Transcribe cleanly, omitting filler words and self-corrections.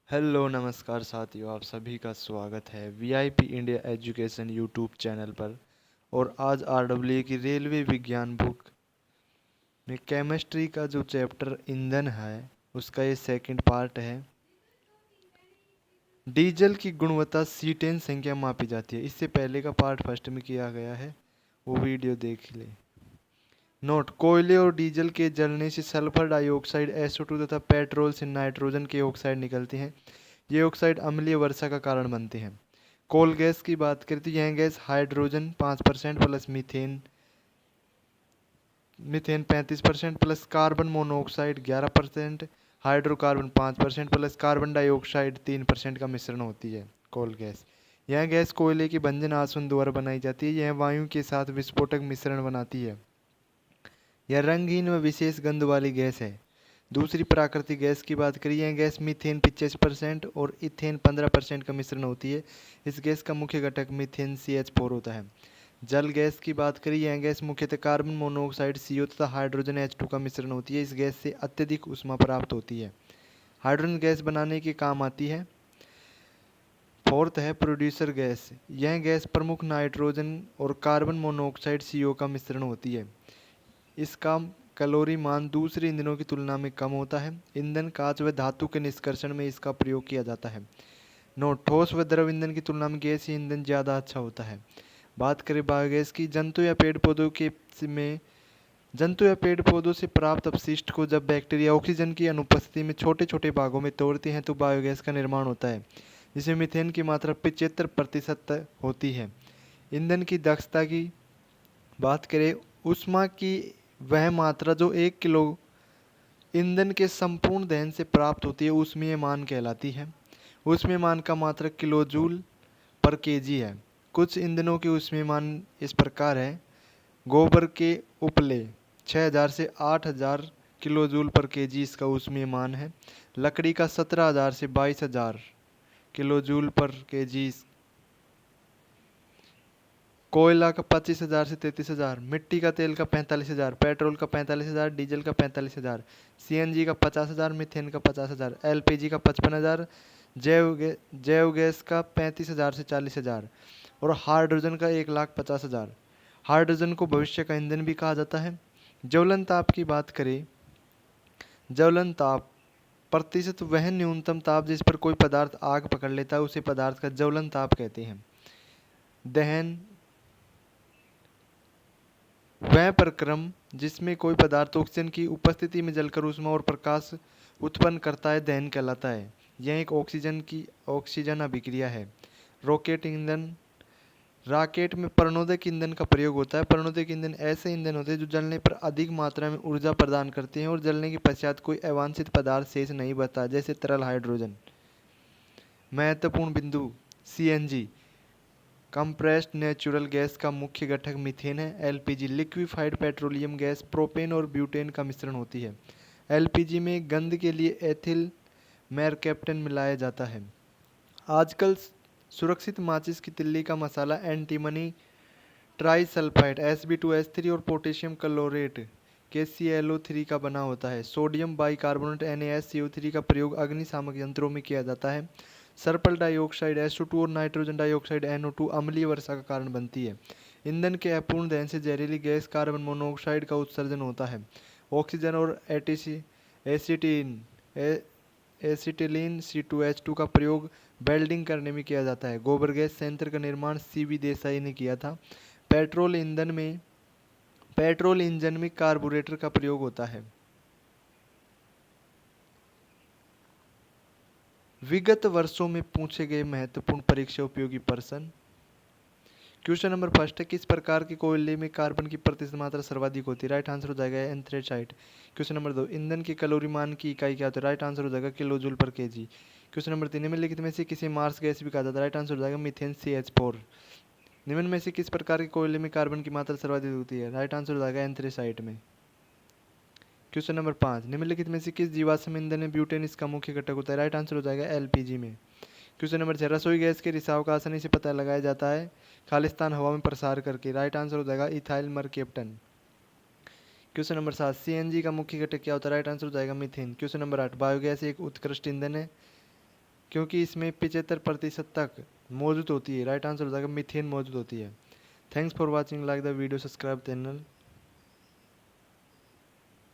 Hello नमस्कार साथियों, आप सभी का स्वागत है VIP India education YouTube channel पर। और आज आरडब्ल्यू की रेलवे विज्ञान बुक में केमिस्ट्री का जो चैप्टर ईंधन है उसका ये सेकंड पार्ट है। डीजल की गुणवत्ता C10 संख्या मापी जाती है। इससे पहले का पार्ट फर्स्ट में किया गया है, वो वीडियो देख ले। नोट: कोयले और डीजल के जलने से सल्फर डाइऑक्साइड SO2 तथा पेट्रोल से नाइट्रोजन के ऑक्साइड निकलते हैं। ये ऑक्साइड अम्लीय वर्षा का कारण बनते हैं। कोल गैस की बात करें तो यह gas hydrogen 5% plus methane methane 35% plus carbon monoxide 11%, hydrocarbon 5% plus carbon dioxide 3% का मिश्रण होती है। कोल गैस, यह गैस कोयले के भंजन आसवन द्वारा बनाई जाती है। यह वायु के साथ विस्फोटक मिश्रण बनाती है। यह रंगहीन व विशेष गंध वाली गैस है। दूसरी प्राकृतिक गैस की बात करें, यह गैस मीथेन 85% और इथेन 15% का मिश्रण होती है। इस गैस का मुख्य घटक मीथेन CH4 होता है। जल गैस की बात करें, यह गैस मुख्यतः कार्बन मोनोऑक्साइड CO तथा हाइड्रोजन H2 का मिश्रण होती है। इस गैस से अत्यधिक ऊष्मा प्राप्त होती है। हाइड्रोजन गैस बनाने के काम आती है। फोर्थ है प्रोड्यूसर गैस। यह गैस प्रमुख नाइट्रोजन और कार्बन मोनोऑक्साइड CO का मिश्रण होती है। इसका कैलोरी मान दूसरे ईंधनों की तुलना में कम होता है। ईंधन, कांच व धातु के निष्कर्षण में इसका प्रयोग किया जाता है। नोट: ठोस व द्रव ईंधन की तुलना में गैसीय ईंधन ज़्यादा अच्छा होता है। बात करें बायोगैस की, जंतु या पेड़ पौधों से प्राप्त अपशिष्ट को जब बैक्टीरिया ऑक्सीजन की अनुपस्थिति में छोटे छोटे भागों में तोड़ते हैं तो बायोगैस का निर्माण होता है, जिसमें मीथेन की मात्रा 75% होती है। ईंधन की दक्षता की बात करें, ऊष्मा की वह मात्रा जो 1 किलो ईंधन के संपूर्ण दहन से प्राप्त होती है ऊष्मीय मान कहलाती है। ऊष्मीय मान का मात्रक किलो जूल पर केजी है। कुछ ईंधनों के ऊष्मीय मान इस प्रकार है: गोबर के उपले 6000 से 8000 किलो जूल पर केजी इसका ऊष्मीय मान है। लकड़ी का 17000 से 22000 किलो जूल पर केजी। कोयला का 25,000 से 33,000, मिट्टी का तेल का 45,000, पेट्रोल का 45,000, डीजल का 45,000, CNG का 50,000, मीथेन का 50,000, LPG का 55,000, जैव गैस का 35,000 से 40,000 और हाइड्रोजन का 1,50,000। हाइड्रोजन को भविष्य का ईंधन भी कहा जाता है। ज्वलन ताप की बात करें, ज्वलन ताप प्रतिशत वह न्यूनतम ताप जिस पर कोई पदार्थ आग पकड़ लेता है उसे पदार्थ का ज्वलन ताप कहते हैं। दहन वह प्रक्रम जिसमें कोई पदार्थ ऑक्सीजन की उपस्थिति में जलकर ऊष्मा और प्रकाश उत्पन्न करता है दहन कहलाता है। यह एक ऑक्सीजन अभिक्रिया है। रॉकेट ईंधन, रॉकेट में प्रणोदक ईंधन का प्रयोग होता है। प्रणोदक ईंधन ऐसे ईंधन होते हैं जो जलने पर अधिक मात्रा में ऊर्जा प्रदान करते हैं और जलने के पश्चात कोई अवांछित पदार्थ शेष नहीं बचता, जैसे तरल हाइड्रोजन। महत्वपूर्ण बिंदु: CNG कंप्रेस्ड नेचुरल गैस का मुख्य घटक मीथेन है। LPG liquefied petroleum gas propane और ब्यूटेन का मिश्रण होती है। LPG में गंध के लिए एथिल मेरकैप्टन मिलाया जाता है। आजकल सुरक्षित माचिस की तिल्ली का मसाला एंटीमनी ट्राइसल्फाइड Sb2H3 और पोटेशियम क्लोरेट KClO3 का बना होता है। सोडियम बाइकार्बोनेट NaSCO3 का प्रयोग अग्निशामक यंत्रों में किया जाता है। सल्फर डाइऑक्साइड SO2 और नाइट्रोजन डाइऑक्साइड NO2 अम्लीय वर्षा का कारण बनती है। ईंधन के अपूर्ण दहन से जहरीली गैस कार्बन मोनोऑक्साइड का उत्सर्जन होता है। ऑक्सीजन और एसिटीन एसिटिलीन C2H2 का प्रयोग वेल्डिंग करने में किया जाता है। गोबर गैस संयंत्र का निर्माण CB देसाई ने किया था। पेट्रोल इंजन में कार्बोरेटर का प्रयोग होता है। विगत वर्षों में पूछे गए महत्वपूर्ण परीक्षा उपयोगी प्रश्न। क्वेश्चन नंबर फर्स्ट है, किस प्रकार के कोयले में कार्बन की प्रतिशत मात्रा सर्वाधिक होती है? राइट आंसर हो जाएगा एंथ्रेसाइट। क्वेश्चन नंबर 2, ईंधन की कैलोरी मान की इकाई क्या होती है? राइट आंसर हो जाएगा किलो जूल पर केजी। क्वेश्चन नंबर 3, निम्नलिखित में से किसे मार्स गैस भी कहा जाता है? राइट आंसर हो जाएगा मीथेन CH4। निम्न में से किस प्रकार के कोयले में कार्बन की मात्रा सर्वाधिक होती है? राइट आंसर हो जाएगा एंथ्रेसाइट में। क्वेश्चन नंबर 5, निम्नलिखित में से किस जीवाश्म ईंधन में ब्यूटेन इसका मुख्य घटक होता है? राइट आंसर हो जाएगा LPG में। क्वेश्चन नंबर 6, रसोई गैस के रिसाव का आसानी से पता लगाया जाता है खालिस्तान हवा में प्रसार करके? राइट आंसर हो जाएगा ethyl mercaptan. Question number 7, CNG का मुख्य घटक क्या होता है? राइट आंसर हो जाएगा मीथेन। क्वेश्चन नंबर 8, बायोगैस एक उत्कृष्ट ईंधन है। क्योंकि इसमें 75% तक मौजूद होती है। राइट आंसर हो जाएगा मीथेन मौजूद होती है। Thanks for watching, like the video, subscribe channel.